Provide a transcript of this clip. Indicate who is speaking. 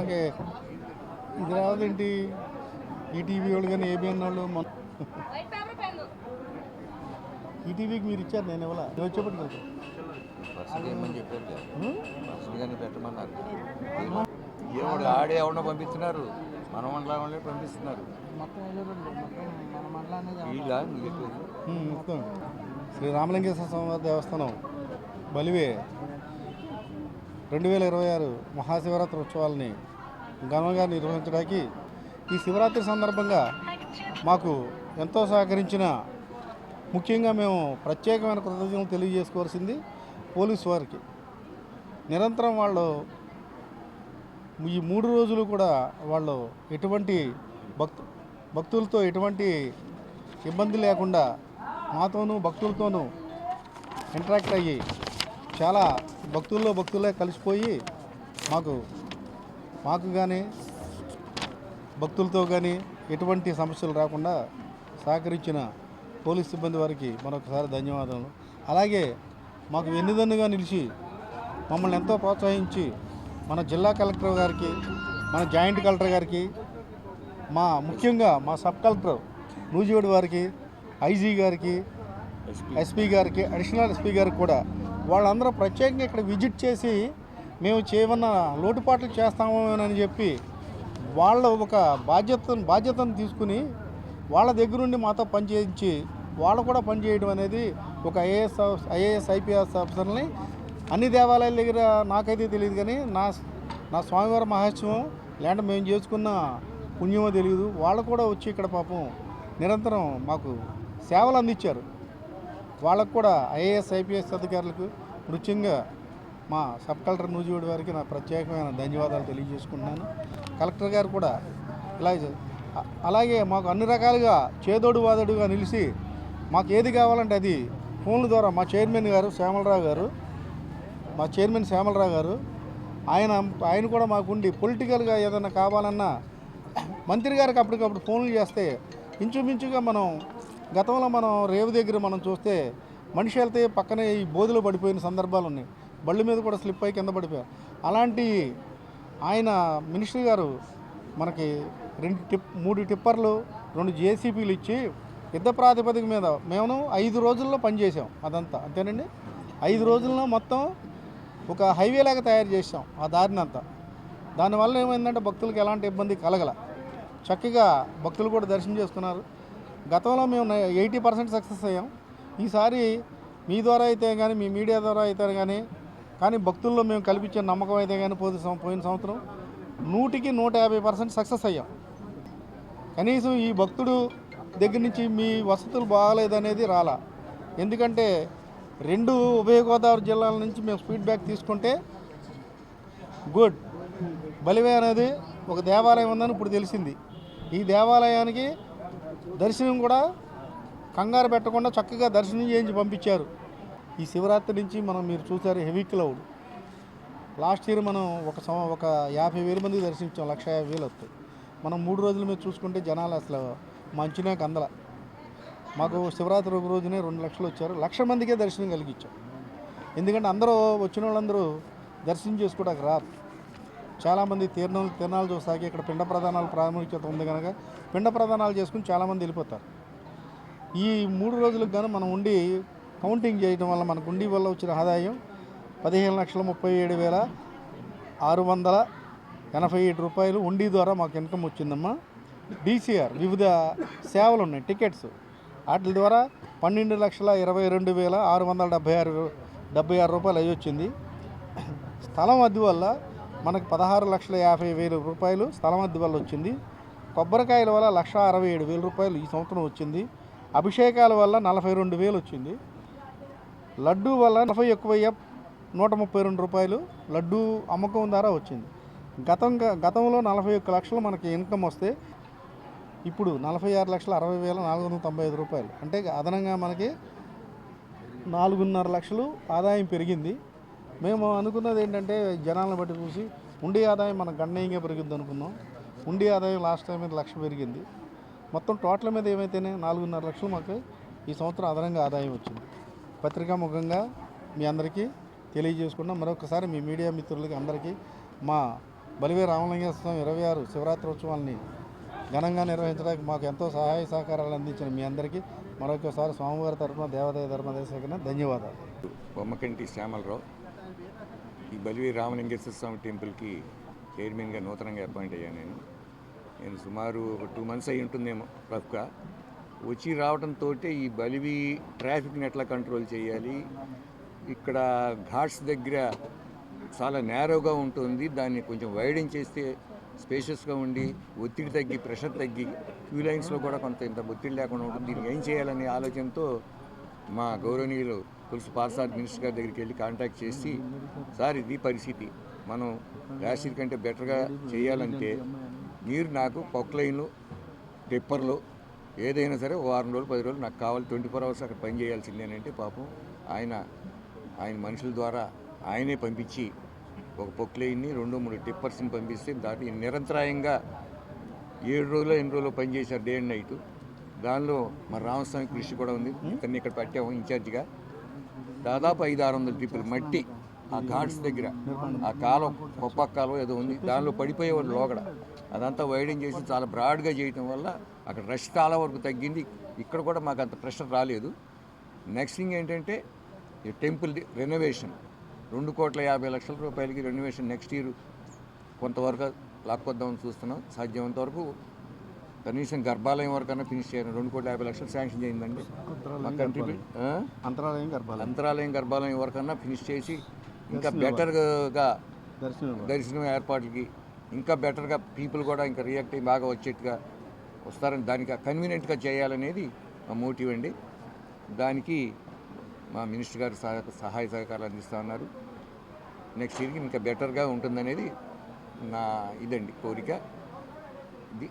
Speaker 1: మనకి ఇది రావదేంటి ఈటీవీ వాళ్ళు కానీ ఏబిఎన్ వాళ్ళు ఈటీవీకి మీరు ఇచ్చారు, నేను ఇవ్వాల వచ్చేప్పటికి వెళ్తాను.
Speaker 2: పెట్టమన్నారు. ఏమో ఆడే ఎవరినో పంపిస్తున్నారు, మన మండలం వాళ్ళే పంపిస్తున్నారు.
Speaker 1: మొత్తం శ్రీ రామలింగేశ్వర స్వామి దేవస్థానం బలివే 2026 మహాశివరాత్రి ఉత్సవాలని ఘనంగా నిర్వహించడానికి ఈ శివరాత్రి సందర్భంగా మాకు ఎంతో సహకరించిన, ముఖ్యంగా మేము ప్రత్యేకమైన కృతజ్ఞతలు తెలియజేసుకోవాల్సింది పోలీసు వారికి. నిరంతరం వాళ్ళు ఈ 3 రోజులు కూడా వాళ్ళు ఎటువంటి భక్తులతో ఎటువంటి ఇబ్బంది లేకుండా మాతోనూ భక్తులతోనూ ఇంటరాక్ట్ అయ్యి చాలా భక్తులే కలిసిపోయి మాకు కానీ భక్తులతో కానీ ఎటువంటి సమస్యలు రాకుండా సహకరించిన పోలీస్ సిబ్బంది వారికి మరొకసారి ధన్యవాదాలు. అలాగే మాకు వెన్నుదన్నుగా నిలిచి మమ్మల్ని ఎంతో ప్రోత్సహించి మన జిల్లా కలెక్టర్ గారికి, మన జాయింట్ కలెక్టర్ గారికి, ముఖ్యంగా మా సబ్ కలెక్టర్ నూజివీడు వారికి, ఐజీ గారికి, ఎస్పీ గారికి, అడిషనల్ ఎస్పీ గారికి కూడా వాళ్ళందరూ ప్రత్యేకంగా ఇక్కడ విజిట్ చేసి మేము చేయమన్నా లోటుపాట్లు చేస్తామని చెప్పి వాళ్ళ ఒక బాధ్యతను తీసుకుని వాళ్ళ దగ్గరుండి మాతో పనిచేయించి వాళ్ళు కూడా పనిచేయడం అనేది ఒక ఐఏఎస్ ఐపీఎస్ ఆఫీసర్ని అన్ని దేవాలయాల దగ్గర నాకైతే తెలియదు, కానీ నా స్వామివారి మహోత్సవం లేదంటే మేము చేసుకున్న పుణ్యమో తెలియదు. వాళ్ళు కూడా వచ్చి ఇక్కడ పాపం నిరంతరం మాకు సేవలు అందించారు. వాళ్ళకు కూడా ఐఏఎస్ ఐపీఎస్ అధికారులకు ముఖ్యంగా మా సబ్ కలెక్టర్ నూజివీడు వారికి నా ప్రత్యేకమైన ధన్యవాదాలు తెలియజేసుకుంటున్నాను. కలెక్టర్ గారు కూడా అలాగే మాకు అన్ని రకాలుగా చేదోడు వాదోడుగా నిలిచి మాకు ఏది కావాలంటే అది ఫోన్ల ద్వారా మా చైర్మన్ శ్యామలరావు గారు ఆయన కూడా మాకుండి పొలిటికల్గా ఏదైనా కావాలన్నా మంత్రి గారికి అప్పటికప్పుడు ఫోన్లు చేస్తే ఇంచుమించుగా గతంలో మనం రేవు దగ్గర మనం చూస్తే మనిషి వెళ్తే పక్కనే ఈ బోధులో పడిపోయిన సందర్భాలు ఉన్నాయి. బళ్ళు మీద కూడా స్లిప్ అయి కింద పడిపోయారు. అలాంటి ఆయన మినిస్టర్ గారు మనకి 3 టిప్పర్లు 2 జేసీబీలు ఇచ్చి యుద్ధ ప్రాతిపదిక మీద మేము 5 రోజుల్లో పనిచేసాం. అదంతా అంతేనండి. 5 రోజుల్లో మొత్తం ఒక హైవే లాగా తయారు చేసాం ఆ దారినంతా. దానివల్ల ఏమైందంటే భక్తులకు ఎలాంటి ఇబ్బంది కలగల, చక్కగా భక్తులు కూడా దర్శనం చేసుకున్నారు. గతంలో మేము 80% సక్సెస్ అయ్యాం. ఈసారి మీ ద్వారా అయితే కానీ, మీ మీడియా ద్వారా అయితే కానీ భక్తుల్లో మేము కల్పించే నమ్మకం అయితే కానీ పోయిన సంవత్సరం 100% సక్సెస్ అయ్యాం. కనీసం ఈ భక్తుడు దగ్గర నుంచి మీ వసతులు బాగాలేదనేది రాలా. ఎందుకంటే 2 ఉభయ గోదావరి జిల్లాల నుంచి మేము ఫీడ్బ్యాక్ తీసుకుంటే గుడ్, బలివే అనేది ఒక దేవాలయం ఉందని ఇప్పుడు తెలిసింది. ఈ దేవాలయానికి దర్శనం కూడా కంగారు పెట్టకుండా చక్కగా దర్శనం చేయించి పంపించారు. ఈ శివరాత్రి నుంచి మీరు చూసారు హెవీ క్లౌడ్. లాస్ట్ ఇయర్ మనం ఒక 50,000 మందికి దర్శించాం, 150,000 వస్తాయి. మనం 3 రోజుల మీద చూసుకుంటే జనాలు అసలు మంచినే కందల. మాకు శివరాత్రి ఒక రోజునే 2 లక్షలు వచ్చారు. 1,00,000 మందికే దర్శనం కలిగించాం. ఎందుకంటే అందరూ వచ్చిన వాళ్ళందరూ దర్శనం చేసుకోవడానికి రారు. చాలామంది తిరణాలు చూసాక ఇక్కడ పిండ ప్రదానాలు ప్రాముఖ్యత ఉంది కనుక పిండ ప్రదానాలు చేసుకుని చాలామంది వెళ్ళిపోతారు. ఈ 3 రోజులకు గాను మనం ఉండి కౌంటింగ్ చేయడం వల్ల మనకు ఉండి వల్ల వచ్చిన ఆదాయం 15,37,687 రూపాయలు ఉండి ద్వారా మాకు ఇన్కమ్ వచ్చిందమ్మా. డీసీఆర్ వివిధ సేవలు ఉన్నాయి, టికెట్స్, వాటి ద్వారా 12,22,676 రూపాయలు అయ్యి వచ్చింది. స్థలం అద్దె వల్ల మనకు 16,50,000 రూపాయలు స్థలం అద్దె వల్ల వచ్చింది. కొబ్బరికాయల వల్ల 1,67,000 రూపాయలు ఈ సంవత్సరం వచ్చింది. అభిషేకాల వల్ల 42,000 వచ్చింది. లడ్డూ వల్ల 132 రూపాయలు లడ్డూ అమ్మకం ద్వారా వచ్చింది. గతంలో 41 లక్షలు మనకి ఇన్కమ్ వస్తే ఇప్పుడు 46,60,495 రూపాయలు, అంటే అదనంగా మనకి 4.5 లక్షలు ఆదాయం పెరిగింది. మేము అనుకున్నది ఏంటంటే జనాలను బట్టి చూసి ఉండి ఆదాయం మనకు గణనీయంగా పెరిగింది అనుకున్నాం. ఉండి ఆదాయం లాస్ట్ టైం మీద 1,00,000 పెరిగింది. మొత్తం టోటల్ మీద ఏమైతేనే 4.5 లక్షలు మాకు ఈ సంవత్సరం అదనంగా ఆదాయం వచ్చింది. పత్రికాముఖంగా మీ అందరికీ తెలియజేసుకున్నాం. మరొకసారి మీ మీడియా మిత్రులకి అందరికీ మా బలివే రామలింగేశ్వర స్వామి 26 శివరాత్రి ఉత్సవాల్ని ఘనంగా నిర్వహించడానికి మాకు ఎంతో సహాయ సహకారాలు అందించిన మీ అందరికీ మరొకసారి స్వామివారి తరఫున దేవాదాయ ధర్మదేశకన ధన్యవాదాలు.
Speaker 2: బొమ్మకంటి శ్యామలరావు ఈ బలివే రామలింగేశ్వర స్వామి టెంపుల్కి చైర్మన్గా నూతనంగా అపాయింట్ అయ్యాను. నేను సుమారు ఒక 2 months అయి ఉంటుందేమో రఫ్గా వచ్చి రావడంతో ఈ బలివి ట్రాఫిక్ని ఎట్లా కంట్రోల్ చేయాలి, ఇక్కడ ఘాట్స్ దగ్గర చాలా నేరోగా ఉంటుంది, దాన్ని కొంచెం వైడెన్ చేస్తే స్పేషియస్గా ఉండి ఒత్తిడి తగ్గి ప్రెషర్ తగ్గి క్యూ లైన్స్లో కూడా కొంత ఇంత ఒత్తిడి లేకుండా ఉంటుంది. దీనికి ఏం చేయాలనే ఆలోచనతో మా గౌరవనీయులు పులుసు పార్సాద్ మినిస్టర్ గారి దగ్గరికి వెళ్ళి కాంటాక్ట్ చేసి, సార్ ఇది పరిస్థితి, మనం లాస్ట్ ఇయర్ కంటే బెటర్గా చేయాలంటే మీరు నాకు పొక్లైన్లు టిప్పర్లు ఏదైనా సరే 1 వారం రోజులు 10 రోజులు నాకు కావాలి, 24 hours అక్కడ పని చేయాల్సిందేనంటే పాపం ఆయన మనుషుల ద్వారా ఆయనే పంపించి ఒక పొక్లైన్ని 2-3 టిప్పర్స్ని పంపిస్తే దాటి నిరంతరాయంగా 7 రోజులు 8 రోజులు పనిచేశారు డే అండ్ నైట్. దానిలో మరి రామస్వామి కృషి కూడా ఉంది. ఇతన్ని ఇక్కడ పెట్టాము ఇన్ఛార్జిగా. దాదాపు 500-600 ట్రిప్పులు మట్టి ఆ ఘాట్స్ దగ్గర ఆ కాలం కొప్ప కాలం ఏదో ఉంది, దానిలో పడిపోయేవాళ్ళు లోగడ అదంతా వైడెన్ చేసి చాలా బ్రాడ్గా చేయటం వల్ల అక్కడ రష్ చాలా వరకు తగ్గింది. ఇక్కడ కూడా మాకు అంత ప్రెషర్ రాలేదు. నెక్స్ట్ థింగ్ ఏంటంటే ఈ టెంపుల్ రెనోవేషన్ 2,50,00,000 రూపాయలకి రెనోవేషన్ నెక్స్ట్ ఇయర్ కొంతవరకు లాక్కొద్దామని చూస్తున్నాం. సాధ్యమంత వరకు కనీసం గర్భాలయం వరకన్నా ఫినిష్ చేయాలి. 2,50,00,000 శాంక్షన్ చేయిందండి మా కంట్రీ. అంతరాలయం గర్భాలయం వరకన్నా ఫినిష్ చేసి ఇంకా బెటర్గా దర్శనం ఏర్పాట్లకి ఇంకా బెటర్గా పీపుల్ కూడా ఇంకా రియాక్ట్ అయ్యి బాగా వచ్చేట్టుగా వస్తారని దానికి కన్వీనియంట్గా చేయాలనేది మా మోటివ్ అండి. దానికి మా మినిస్టర్ గారు సహాయ సహకారాలు అందిస్తూ ఉన్నారు. నెక్స్ట్ ఇయర్కి ఇంకా బెటర్గా ఉంటుందనేది నా ఇదండి కోరిక. ఇది